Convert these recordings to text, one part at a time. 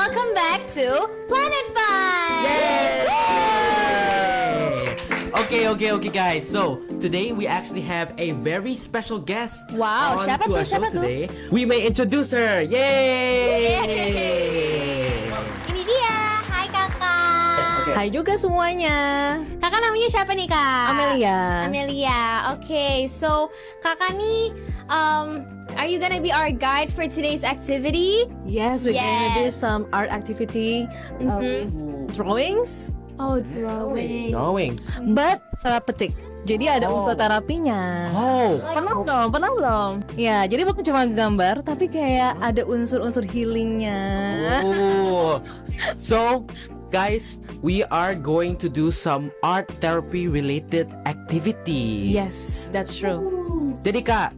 welcome back to Planet Fun! Yay! Okay, guys. So today we actually have a very special guest. Wow, on siapa to tuh, our show siapa tuh? today. We may introduce her. Yay! Ini dia, hai kakak. Hai juga semuanya. Kakak namanya siapa nih kak? Amelia. Amelia, okay. So kakak nih, are you gonna be our guide for today's activity? Yes, we're gonna do Yes. some art activity with drawings, Oh, drawing. Drawings. but therapeutic. Jadi ada unsur terapinya. Oh. Pernah belum? Ya, jadi bukan cuma gambar, tapi kayak ada unsur-unsur healingnya. Oh. So, guys, we are going to do some art therapy related activity. Yes, that's true. Jadi Kak,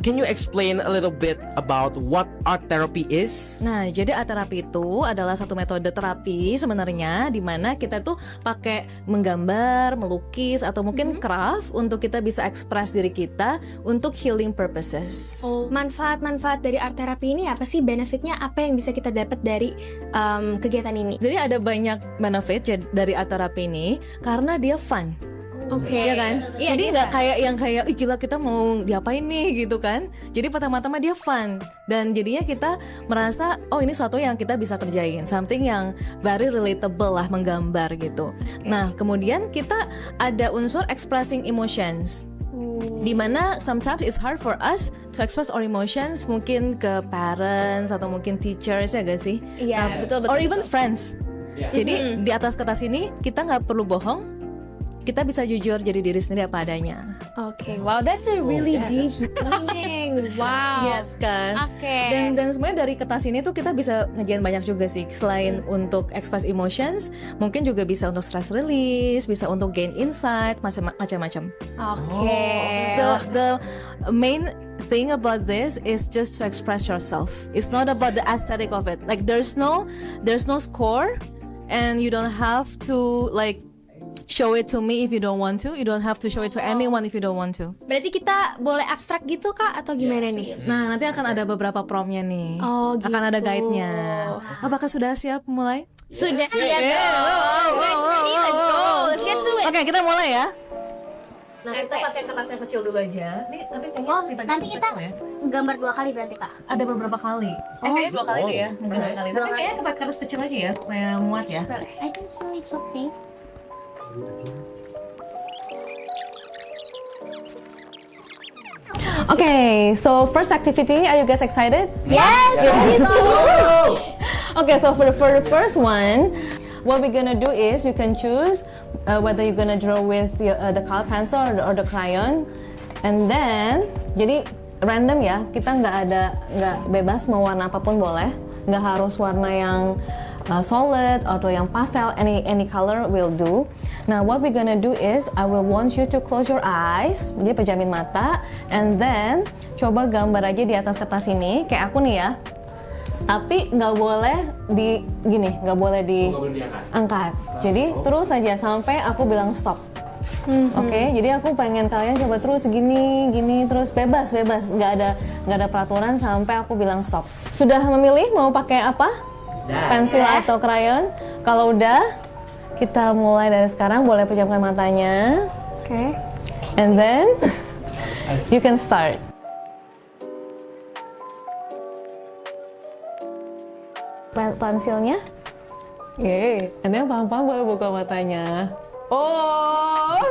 can you explain a little bit about what art therapy is? Nah, jadi art terapi itu adalah satu metode terapi sebenarnya di mana kita tuh pakai menggambar, melukis atau mungkin craft untuk kita bisa ekspres diri kita untuk healing purposes. Oh, manfaat-manfaat dari art therapy ini apa sih? Benefitnya apa yang bisa kita dapat dari kegiatan ini? Jadi ada banyak benefit dari art terapi ini karena dia fun. Oke. Iya kan? Iya, Jadi dia nggak fun. kayak yang kayak ih gila kita mau diapain nih gitu kan. Jadi pertama-tama dia fun dan jadinya kita merasa oh ini suatu yang kita bisa kerjain, something yang very relatable lah, menggambar gitu. Nah, kemudian kita ada unsur expressing emotions. Dimana sometimes it's hard for us to express our emotions, mungkin ke parents atau mungkin teachers ya gak sih? Iya, betul. Or even friends. Jadi di atas kertas ini kita nggak perlu bohong, kita bisa jujur jadi diri sendiri apa adanya. Oke, wow, that's a really deep meaning. Wow. Yes kan. Oke. Dan sebenarnya dari kertas ini tuh kita bisa ngerjain banyak juga sih. Selain untuk express emotions, mungkin juga bisa untuk stress release, bisa untuk gain insight, macam-macam. Oke. The main thing about this is just to express yourself. It's not about the aesthetic of it. Like there's no score, and you don't have to like show it to me if you don't want to. You don't have to show it to anyone if you don't want to. Berarti kita boleh abstrak gitu kak atau gimana nih? Nah, nanti akan ada beberapa promptnya nih. Oh, gitu. Akan ada guide-nya. Apakah sudah siap mulai? Sudah siap Yeah. dong. Guys, ready? Let's go. Let's get to it. Oke, kita mulai ya. Nah, kita pakai kertas yang kecil dulu aja. Nih, tapi kayaknya masih banyak Nanti kita kecil ya. gambar 2 kali berarti kak. Ada beberapa kali. Kayaknya 2 kali deh ya. Mungkin 2 kali. Tapi kayaknya pakai kertas kecil aja ya, supaya muat ya. I think so, it's okay. Okay, so first activity, are you guys excited? Yes! Okay, so for the first one, what we're gonna do is you can choose whether you're gonna draw with the color pencil or the crayon, and then jadi random ya, kita nggak bebas mau warna apapun boleh, nggak harus warna yang solid atau yang pastel, any color will do. Nah, what we're gonna do is I will want you to close your eyes, dia pejamin mata, and then coba gambar aja di atas kertas ini kayak aku nih ya. Tapi nggak boleh nggak boleh diangkat. Jadi terus aja sampai aku bilang stop. Oke, jadi aku pengen kalian coba terus gini, terus bebas, nggak ada peraturan sampai aku bilang stop. Sudah memilih mau pakai apa? Pensil atau krayon? Kalau udah, kita mulai dari sekarang. Boleh pejamkan matanya. Oke. And then you can start. Pensilnya? Yeay, Anda yang paham-paham boleh buka matanya. Oh.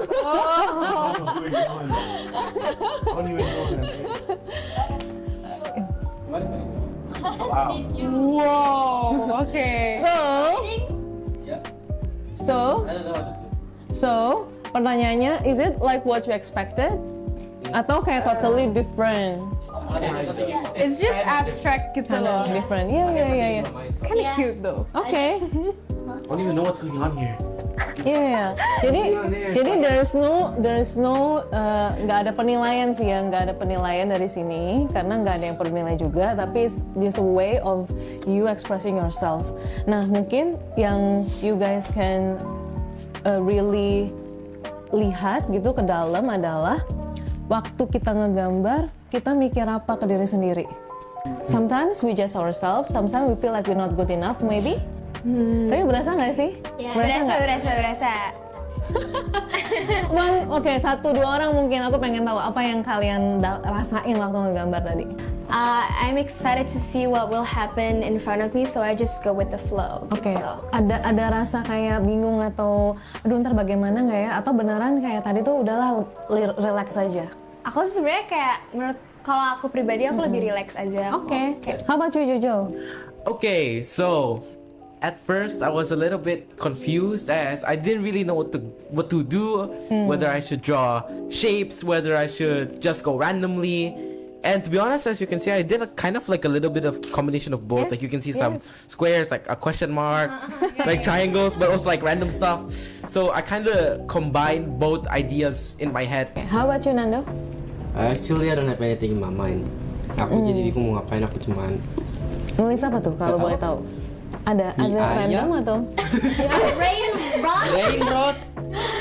Wow. Okay. So, pertanyaannya, is it like what you expected? Atau kayak totally different? It's just abstract gitu Kind loh. of different. Yeah. It's kind of cute though. Okay. I don't even know what's going on here. Yeah. Jadi there's no nggak ada penilaian sih ya, nggak ada penilaian dari sini karena nggak ada yang perlu nilai juga, tapi this a way of you expressing yourself. Nah, mungkin yang you guys can really lihat gitu ke dalam adalah waktu kita ngegambar, kita mikir apa ke diri sendiri. Sometimes we judge ourselves, sometimes we feel like we're not good enough, maybe. Tapi berasa nggak sih? Ya. Berasa nggak? Berasa. Oke, 1-2 orang mungkin aku pengen tahu apa yang kalian rasain waktu ngegambar tadi. I'm excited to see what will happen in front of me, so I just go with the flow. Oke, ada rasa kayak bingung atau aduh ntar bagaimana nggak ya? Atau beneran kayak tadi tuh udahlah relax aja. Aku sebenarnya kayak menurut kalau aku pribadi aku lebih relax aja. Oke. How about you, Jojo? Okay, so at first I was a little bit confused as I didn't really know what to do, whether I should draw shapes, whether I should just go randomly. And to be honest, as you can see, I did a kind of like a little bit of combination of both. Yes, Like you can see some squares, like a question mark, like triangles, but also like random stuff. So I kind of combined both ideas in my head. How about you, Nando? Actually, I don't have anything in my mind. Aku jadi bingung mau ngapain, aku cuman Nulis apa tuh kalau Nggak boleh tahu? Ada random atau? Brain rot. Railroad.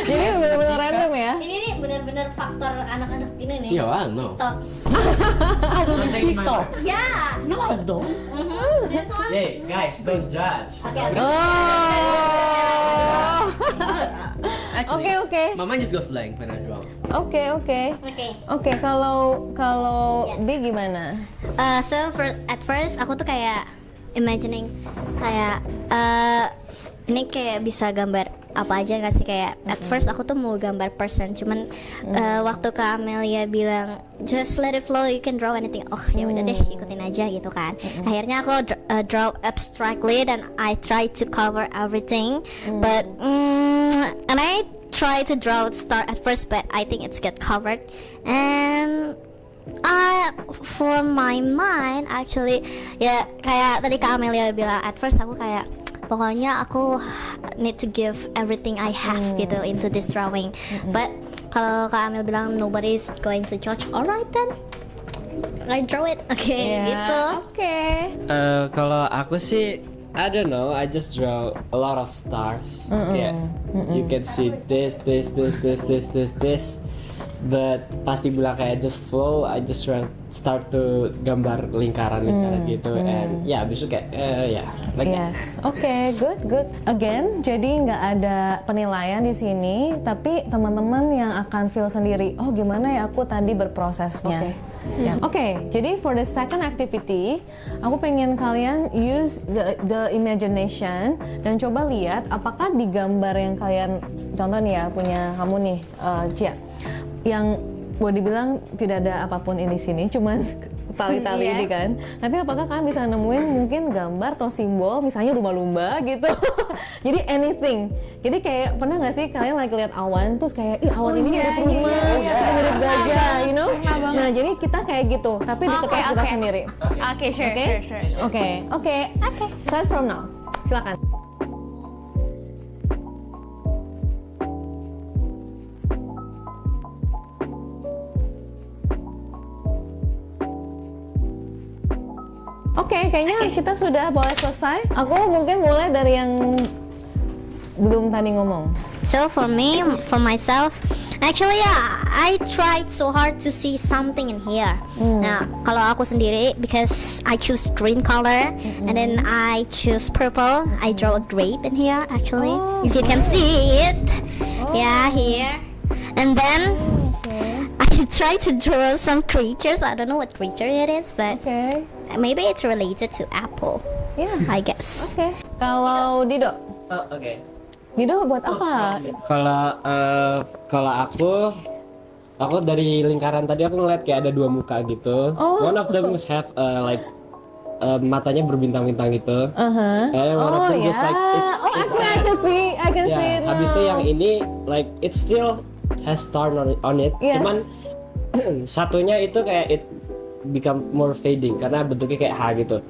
Jadi benar-benar random ya? Ini nih benar-benar faktor anak-anak ini nih. Ya, no. TikTok. TikTok. Ya. No, I don't. This one. Hey guys, don't judge. Oke. Oh. Oke. Mama just goes blank when I draw. Oke. Oke. Kalau Ya. B gimana? At first aku tuh kayak imagining kayak ini kayak bisa gambar apa aja nggak sih, kayak at first aku tuh mau gambar person, cuman waktu Kak Amelia bilang just let it flow, you can draw anything, oh ya udah deh ikutin aja gitu kan. Akhirnya aku draw abstractly dan I try to cover everything, but and I try to draw star at first, but I think it's get covered. And for my mind actually ya kayak tadi Kak Amelia bilang, at first aku kayak pokoknya aku need to give everything I have gitu into this drawing. But kalau Kak Amel bilang nobody's going to judge, alright then I draw it. Oke, gitu. Oke. Kalau aku sih, I don't know, I just draw a lot of stars. Yeah, you can see this. But pasti bilang kayak just flow, I just start to gambar lingkaran gitu, and ya abis itu kayak like that. Yes. Oke, good. Again, jadi nggak ada penilaian di sini, tapi teman-teman yang akan feel sendiri. Oh, gimana ya aku tadi berprosesnya. Oke, jadi for the second activity, aku pengen kalian use the imagination dan coba lihat apakah di gambar yang kalian, contoh nih ya, punya kamu nih, Cia, yang boleh dibilang tidak ada apapun ini sini, cuman tali-tali ini kan. Tapi apakah kalian bisa nemuin mungkin gambar atau simbol, misalnya lumba-lumba gitu. Jadi anything. Jadi kayak pernah nggak sih kalian lagi lihat awan, terus kayak ih awan ini mirip rumah, mirip gajah, you know? Nah jadi kita kayak gitu, tapi di kertas kita sendiri. Okay, sure. Oke. Start from now. Silakan. Oke, kayaknya kita sudah boleh selesai. Aku mungkin mulai dari yang belum tadi ngomong. So for myself, actually I tried so hard to see something in here. Nah, kalau aku sendiri, because I choose green color and then I choose purple, I draw a grape in here actually. If you can see it, yeah, here. And then I try to draw some creatures. I don't know what creature it is, but maybe it's related to apple. Yeah. I guess. Oke. Kalau Dido, Oke. Dido buat apa? Kalau aku dari lingkaran tadi aku ngeliat kayak ada dua muka gitu. One of them have like matanya berbintang-bintang gitu. And one of them just like it's I can see it now. Habis itu yang ini like it still has star on it. Yes. Cuman satunya itu kayak it become more fading karena bentuknya kayak H gitu.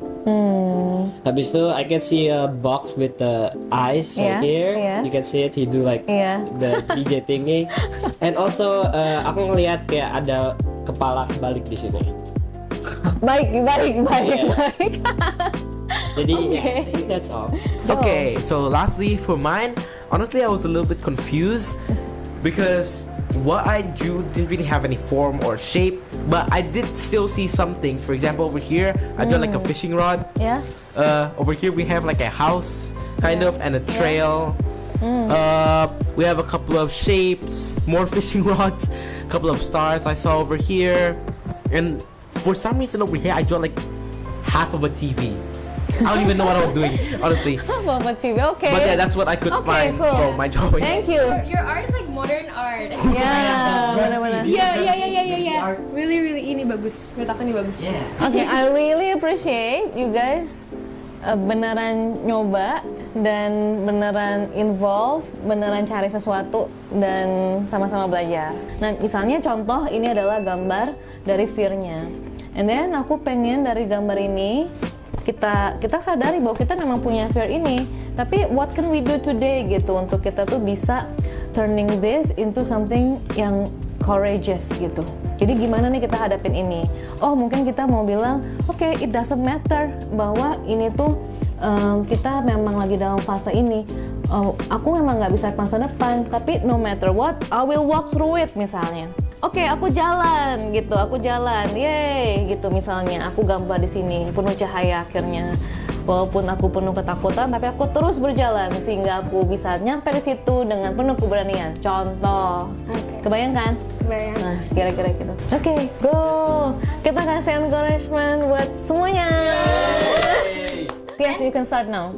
Habis itu I can see a box with the eyes right here. You can see it. He do like the DJ thingy. And also aku ngelihat kayak ada kepala kebalik di sini. Baik. Jadi I think that's all. Okay, so lastly for mine, honestly I was a little bit confused because what I drew didn't really have any form or shape, but I did still see some things. For example, over here, I drew like a fishing rod. Yeah. Over here, we have like a house, kind of, and a trail. We have a couple of shapes, more fishing rods, a couple of stars I saw over here, and for some reason over here, I drew like half of a TV. I don't even know what I was doing, honestly. Bapak TV, okay. But yeah, that's what I could Okay, find cool. from my drawing. Thank you. Your art is like modern art. Yeah, benar-benar. Yeah. Really ini bagus. Menurut aku ini bagus. Okay, I really appreciate you guys beneran nyoba dan beneran involve, beneran cari sesuatu dan sama-sama belajar. Nah, misalnya contoh ini adalah gambar dari fear-nya. And then aku pengen dari gambar ini kita sadari bahwa kita memang punya fear ini, tapi what can we do today gitu untuk kita tuh bisa turning this into something yang courageous gitu. Jadi gimana nih kita hadapin ini? Oh, mungkin kita mau bilang, okay, it doesn't matter bahwa ini tuh kita memang lagi dalam fase ini. Aku memang nggak bisa masa depan, tapi no matter what, I will walk through it misalnya. Oke, aku jalan gitu, yeay gitu misalnya. Aku gambar di sini, penuh cahaya akhirnya. Walaupun aku penuh ketakutan, tapi aku terus berjalan sehingga aku bisa nyampe di situ dengan penuh keberanian. Contoh, kebayang kan? Kebayang. Nah, kira-kira gitu. Oke, go. Kita kasih encouragement buat semuanya. Yes, you can start now.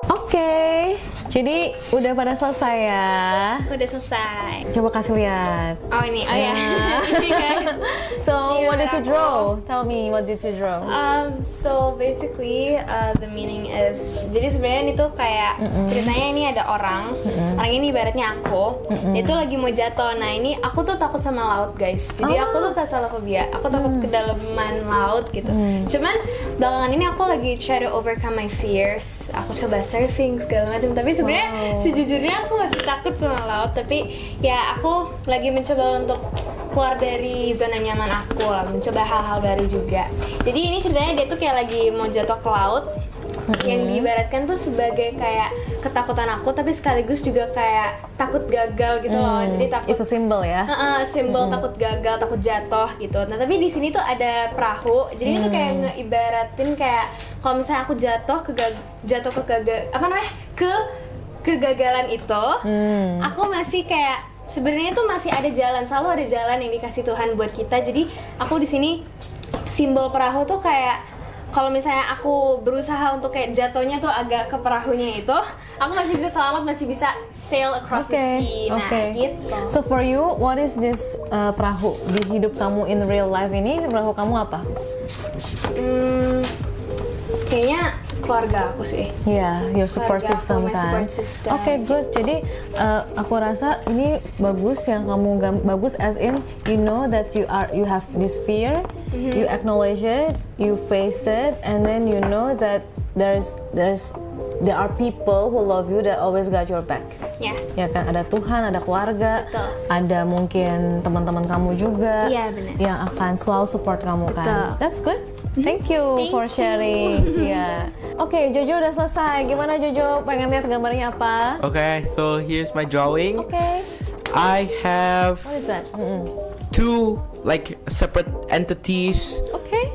Oke, jadi udah pada selesai ya. Aku udah selesai. Coba kasih lihat. Oh ini, oh ya. So, what did you draw? Tell me, what did you draw? So basically the meaning is, jadi sebenarnya ini tuh kayak ceritanya ini ada orang ini ibaratnya aku, dia tuh lagi mau jatuh. Nah ini aku tuh takut sama laut guys. Jadi aku tuh thalassophobia, aku takut kedalaman laut gitu. Cuman belakangan ini aku lagi try to overcome my fears. Aku coba surfing segala macam. Tapi sebenarnya sejujurnya aku masih takut sama laut. Tapi ya aku lagi mencoba untuk keluar dari zona nyaman aku lah, mencoba hal-hal baru juga. Jadi ini ceritanya dia tuh kayak lagi mau jatuh ke laut, yang diibaratkan tuh sebagai kayak ketakutan aku, tapi sekaligus juga kayak takut gagal gitu loh. Jadi takut. It's a symbol ya. Simbol takut gagal, takut jatuh gitu. Nah tapi di sini tuh ada perahu. Jadi ini tuh kayak ngeibaratin kayak kalau misalnya aku jatuh ke kegagalan itu, aku masih kayak sebenarnya tuh masih ada jalan, selalu ada jalan yang dikasih Tuhan buat kita. Jadi aku di sini simbol perahu tuh kayak kalau misalnya aku berusaha untuk kayak jatuhnya tuh agak ke perahunya itu, aku masih bisa selamat, masih bisa sail across the sea. Nah, gitu. So for you, what is this perahu di hidup kamu in real life ini? Perahu kamu apa? Kayaknya keluarga aku sih. Yeah, your support Keluarga system aku, my kan. support system. Oke, good. Jadi aku rasa ini bagus yang kamu bagus as in you know that you have this fear, you acknowledge it, you face it, and then you know that there are people who love you that always got your back. Ya. Ya kan, ada Tuhan, ada keluarga, Betul. ada mungkin teman-teman kamu juga Iya, benar. yang akan selalu support kamu kan. Betul. That's good. Thank you for sharing. Ya. Oke, Jojo udah selesai. Gimana Jojo? Pengen lihat gambarnya apa? Okay, so here's my drawing. Oke. I have What is that? two like separate entities Okay.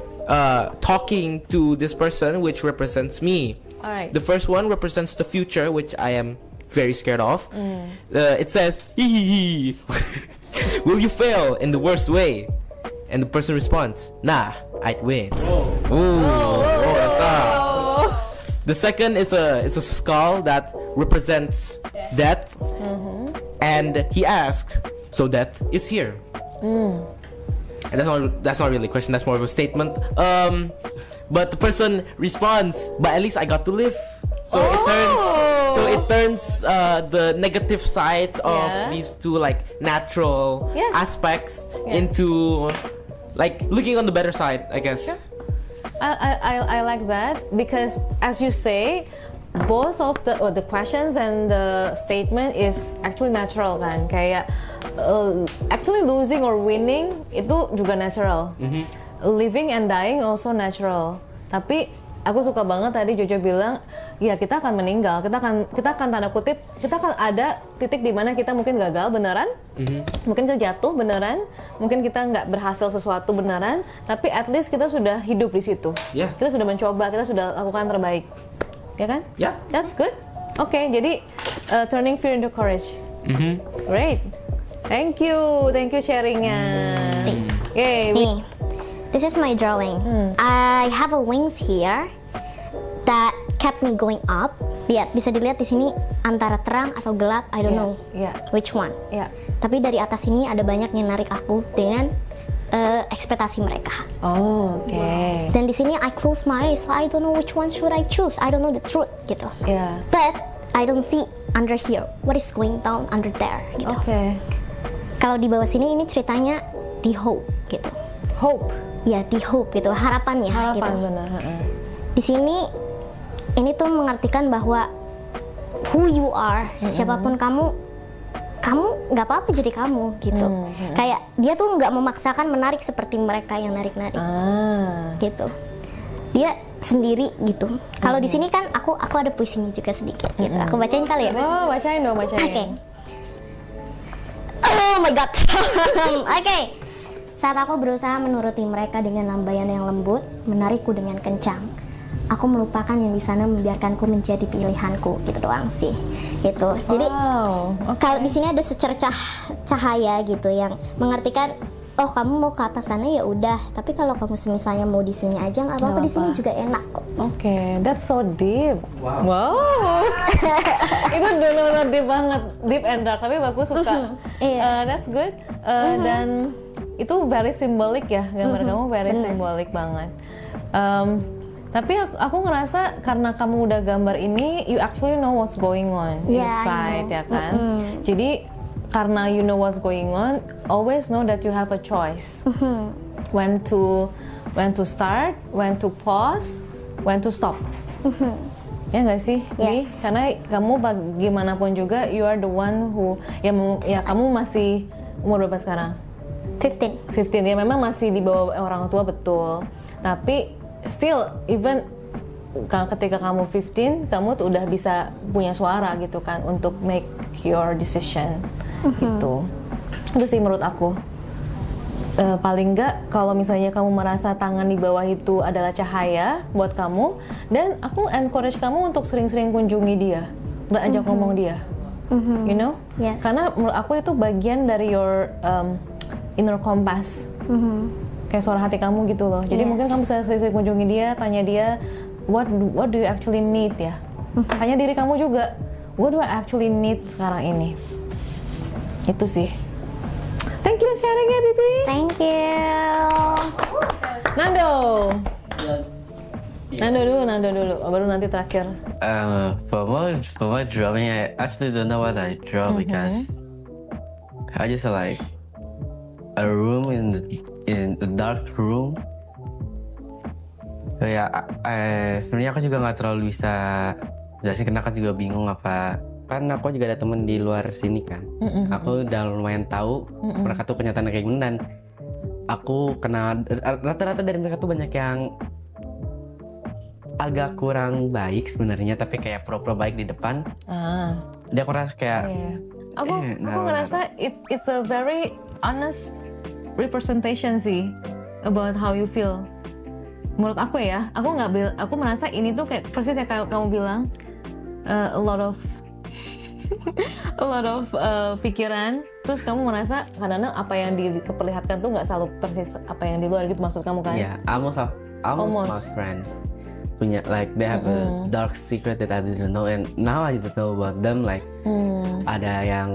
talking to this person, which represents me. Alright. The first one represents the future, which I am very scared of. It says, "Hee hee hee. Will you fail in the worst way?" And the person responds, "Nah, I'd win." That's up. The second is a skull that represents death, and he asks, "So death is here?" And that's not really a question. That's more of a statement. But the person responds, "But at least I got to live." So it turns the negative sides of these two like natural aspects into like looking on the better side, I guess. I like that because as you say, both of the questions and the statement is actually natural kan, kayak actually losing or winning itu juga natural, living and dying also natural. Tapi aku suka banget tadi Jojo bilang, ya kita akan meninggal, kita akan tanda kutip, kita akan ada titik di mana kita mungkin gagal beneran, mungkin kita jatuh beneran, mungkin kita nggak berhasil sesuatu beneran, tapi at least kita sudah hidup di situ. Yeah. Kita sudah mencoba, kita sudah lakukan terbaik, ya kan? Yeah. That's good. Oke, jadi turning fear into courage. Great. Thank you sharingnya. Okay, Nih, this is my drawing. I have a wings here that kept me going up. Lihat, bisa dilihat di sini antara terang atau gelap, I don't know which one. Tapi dari atas ini ada banyak yang narik aku dengan ekspektasi mereka. Oh, oke. Dan di sini I close my eyes, so I don't know which one should I choose. I don't know the truth gitu. Yeah. But I don't see under here what is going down under there gitu. Oke. Kalau di bawah sini ini ceritanya di hope gitu. Hope. Ya, di hope gitu, harapannya gitu. Harapan benar. Di sini ini tuh mengartikan bahwa who you are, siapapun kamu nggak apa-apa jadi kamu gitu. Kayak dia tuh nggak memaksakan menarik seperti mereka yang narik-narik gitu. Dia sendiri gitu. Kalau di sini kan aku ada puisinya juga sedikit gitu. Aku bacain kali ya. Oh, bacain dong, bacain. Oke. Oh my god. Oke. Saat aku berusaha menuruti mereka dengan lambaian yang lembut, menarikku dengan kencang. Aku melupakan yang di sana membiarkanku menjadi pilihanku, gitu doang sih. Gitu. Jadi kalau di sini ada secercah cahaya gitu yang mengartikan, oh kamu mau ke atas sana ya udah, tapi kalau kamu misalnya mau di sini aja nggak apa-apa, di sini juga enak kok. Oke, that's so deep. Wow. Itu benar-benar deep banget, deep and dark, tapi aku suka. That's good. Dan itu very symbolic ya, gambar kamu very symbolic banget. Tapi aku ngerasa karena kamu udah gambar ini, you actually know what's going on inside, ya kan? Jadi karena you know what's going on, always know that you have a choice. When to start, when to pause, when to stop. Ya nggak sih? Yes. Karena kamu bagaimanapun juga, you are the one who ya kamu masih umur berapa sekarang? 15 ya, memang masih di bawah orang tua, betul. Tapi still, even ketika kamu 15, kamu tuh udah bisa punya suara gitu kan untuk make your decision gitu. Itu sih menurut aku. Paling nggak kalau misalnya kamu merasa tangan di bawah itu adalah cahaya buat kamu, dan aku encourage kamu untuk sering-sering kunjungi dia dan ajak ngomong dia. You know? Yes. Karena menurut aku itu bagian dari your inner compass. Kayak suara hati kamu gitu loh. Jadi mungkin kamu bisa sering-sering kunjungi dia, tanya dia, what do you actually need ya? Tanya diri kamu juga, what do I actually need sekarang ini? Itu sih. Thank you sharing ya, Bibi. Thank you. Nando. Nando dulu. Baru nanti terakhir. For my drawing, I actually don't know what I draw because I just like a room in a dark room. Ya, sebenarnya aku juga nggak terlalu bisa jelasin karena aku juga bingung apa. Kan aku juga ada temen di luar sini kan. Aku udah lumayan tahu mereka tuh kenyataan kayak gimana, dan aku kenal rata-rata dari mereka tuh banyak yang agak kurang baik sebenarnya, tapi kayak pura-pura baik di depan. Dia aku rasa kayak Aku ngerasa it's a very honest representation sih about how you feel. Menurut aku ya, aku merasa ini tuh kayak persis yang kamu bilang, a lot of pikiran. Terus kamu merasa kadang-kadang apa yang diperlihatkan tuh nggak selalu persis apa yang di luar gitu, maksud kamu kan? Yeah, almost my friend punya like they have a dark secret that I didn't know, and now I just know about them. Like ada yang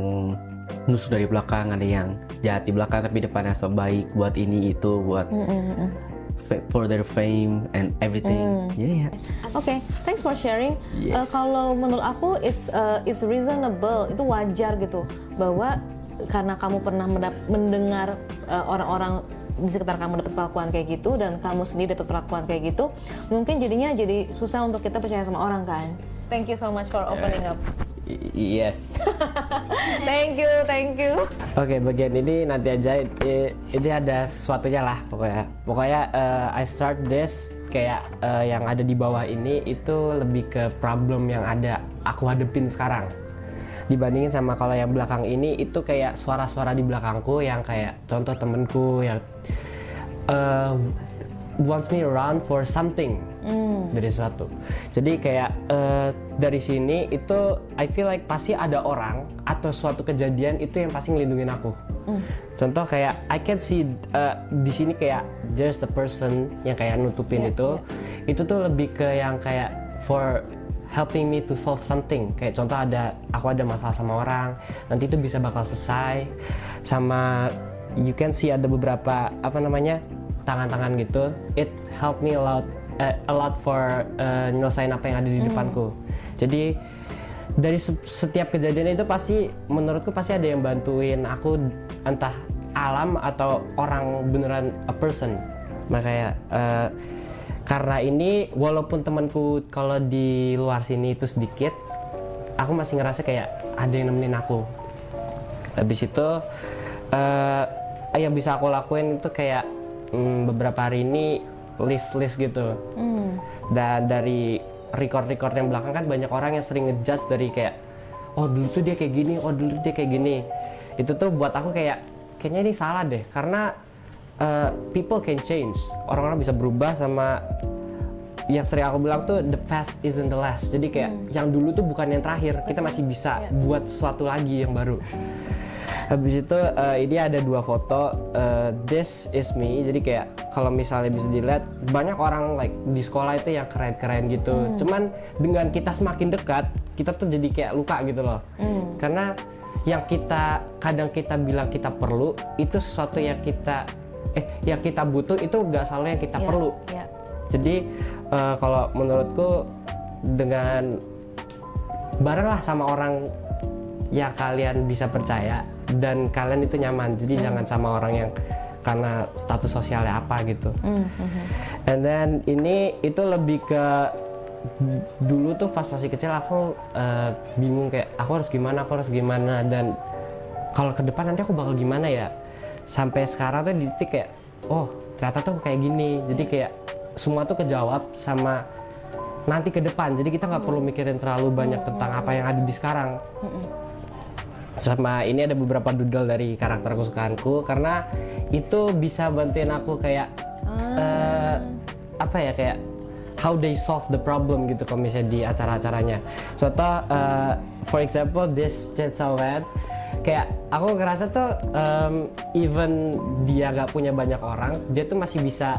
nusuk dari belakang, ada yang jahat di belakang tapi depannya so baik, buat ini itu, buat for their fame and everything. Yeah. Okay, thanks for sharing. Yes. Kalau menurut aku it's reasonable, itu wajar gitu, bahwa karena kamu pernah mendengar orang-orang di sekitar kamu dapat perlakuan kayak gitu, dan kamu sendiri dapat perlakuan kayak gitu, mungkin jadinya jadi susah untuk kita percaya sama orang kan. Thank you so much for opening up. Yes. Thank you. Oke, bagian ini nanti aja. Ini ada sesuatunya lah pokoknya. I start this kayak yang ada di bawah ini itu lebih ke problem yang ada aku hadepin sekarang. Dibandingin sama kalau yang belakang ini itu kayak suara-suara di belakangku yang kayak contoh temenku yang wants me around for something dari sesuatu. Jadi kayak dari sini itu I feel like pasti ada orang atau suatu kejadian itu yang pasti ngelindungin aku. Contoh kayak I can see di sini kayak there's a person yang kayak nutupin itu tuh lebih ke yang kayak for helping me to solve something. Kayak contoh aku ada masalah sama orang, nanti itu bisa bakal selesai. Sama you can see ada beberapa tangan-tangan gitu. It helped me a lot for nyelesain apa yang ada di depanku. Jadi dari setiap kejadian itu pasti menurutku pasti ada yang bantuin aku, entah alam atau orang beneran a person. Makanya karena ini walaupun temanku kalau di luar sini itu sedikit, aku masih ngerasa kayak ada yang nemenin aku. Habis itu yang bisa aku lakuin itu kayak beberapa hari ini list gitu. Dan dari record yang belakang kan banyak orang yang sering ngejudge dari kayak oh dulu tuh dia kayak gini, oh dulu dia kayak gini. Itu tuh buat aku kayaknya ini salah deh, karena people can change. Orang-orang bisa berubah, sama yang sering aku bilang tuh the past isn't the last. Jadi kayak yang dulu tuh bukan yang terakhir, kita masih bisa buat sesuatu lagi yang baru. Habis itu ini ada 2 foto, this is me. Jadi kayak kalau misalnya bisa dilihat banyak orang like di sekolah itu yang keren-keren gitu. Cuman dengan kita semakin dekat, kita tuh jadi kayak luka gitu loh. Karena yang kadang kita bilang kita perlu itu sesuatu yang kita butuh itu nggak selalu yang kita perlu. Jadi kalau menurutku dengan barenglah sama orang yang kalian bisa percaya dan kalian itu nyaman. Jadi jangan sama orang yang karena status sosialnya apa gitu. And then itu lebih ke dulu tuh pas masih kecil aku bingung kayak aku harus gimana dan kalau ke depan nanti aku bakal gimana ya. Sampai sekarang tuh di titik kayak oh ternyata tuh kayak gini. Jadi kayak semua tuh kejawab sama nanti ke depan. Jadi kita nggak perlu mikirin terlalu banyak tentang apa yang ada di sekarang. Sama ini ada beberapa doodle dari karakter kesukaanku karena itu bisa bantuin aku kayak kayak how they solve the problem gitu kalau misalnya di acara-acaranya. Contoh for example this Chainsaw Man, kayak aku ngerasa tuh even dia gak punya banyak orang, dia tuh masih bisa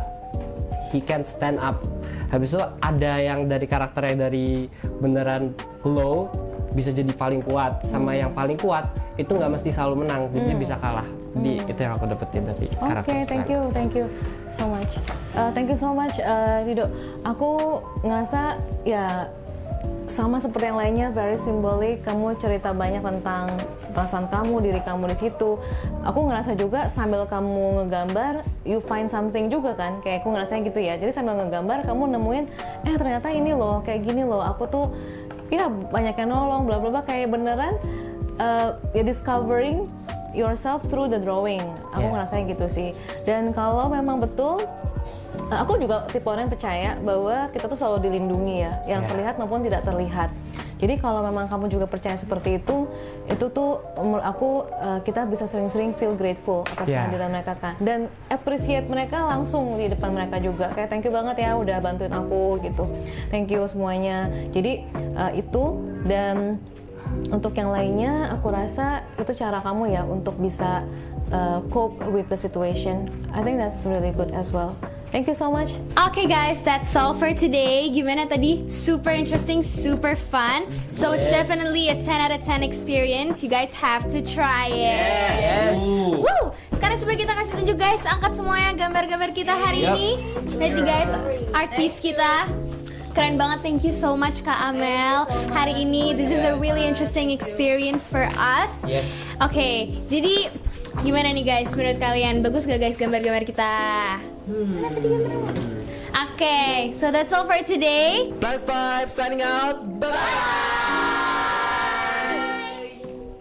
he can stand up. Habis itu ada yang dari karakternya dari beneran low bisa jadi paling kuat, sama yang paling kuat itu nggak mesti selalu menang, jadi dia bisa kalah. Jadi itu yang aku dapetin dari karakter. Oke, thank you so much. Thank you so much, Dido. Aku ngerasa ya sama seperti yang lainnya, very symbolic. Kamu cerita banyak tentang perasaan kamu, diri kamu di situ. Aku ngerasa juga sambil kamu ngegambar, you find something juga kan. Kayak aku ngerasanya gitu ya. Jadi sambil ngegambar, kamu nemuin, ternyata ini loh, kayak gini loh. Aku tuh ya banyak yang nolong, bla bla bla. Kayak beneran discovering yourself through the drawing. Aku ngerasanya gitu sih. Dan kalau memang betul, aku juga tipe orang yang percaya bahwa kita tuh selalu dilindungi ya, yang terlihat maupun tidak terlihat. Jadi kalau memang kamu juga percaya seperti itu tuh menurut aku kita bisa sering-sering feel grateful atas kehadiran mereka kan, dan appreciate mereka langsung di depan mereka juga. Kayak thank you banget ya udah bantuin aku gitu, thank you semuanya. Jadi itu, dan untuk yang lainnya aku rasa itu cara kamu ya untuk bisa cope with the situation. I think that's really good as well. Thank you so much. Okay guys, that's all for today. Gimana tadi? Super interesting, super fun. So it's definitely a 10 out of 10 experience. You guys have to try it. Yes. Woo! Sekarang coba kita kasih tunjuk guys, angkat semuanya gambar-gambar kita hari ini. Lihat nih guys, art piece kita. Keren banget, thank you so much Kak Amel. Hari ini, this is a really interesting experience for us. Yes. Oke, jadi gimana nih guys menurut kalian? Bagus gak guys gambar-gambar kita? Oke, so that's all for today. Plus 5 signing out. Bye bye.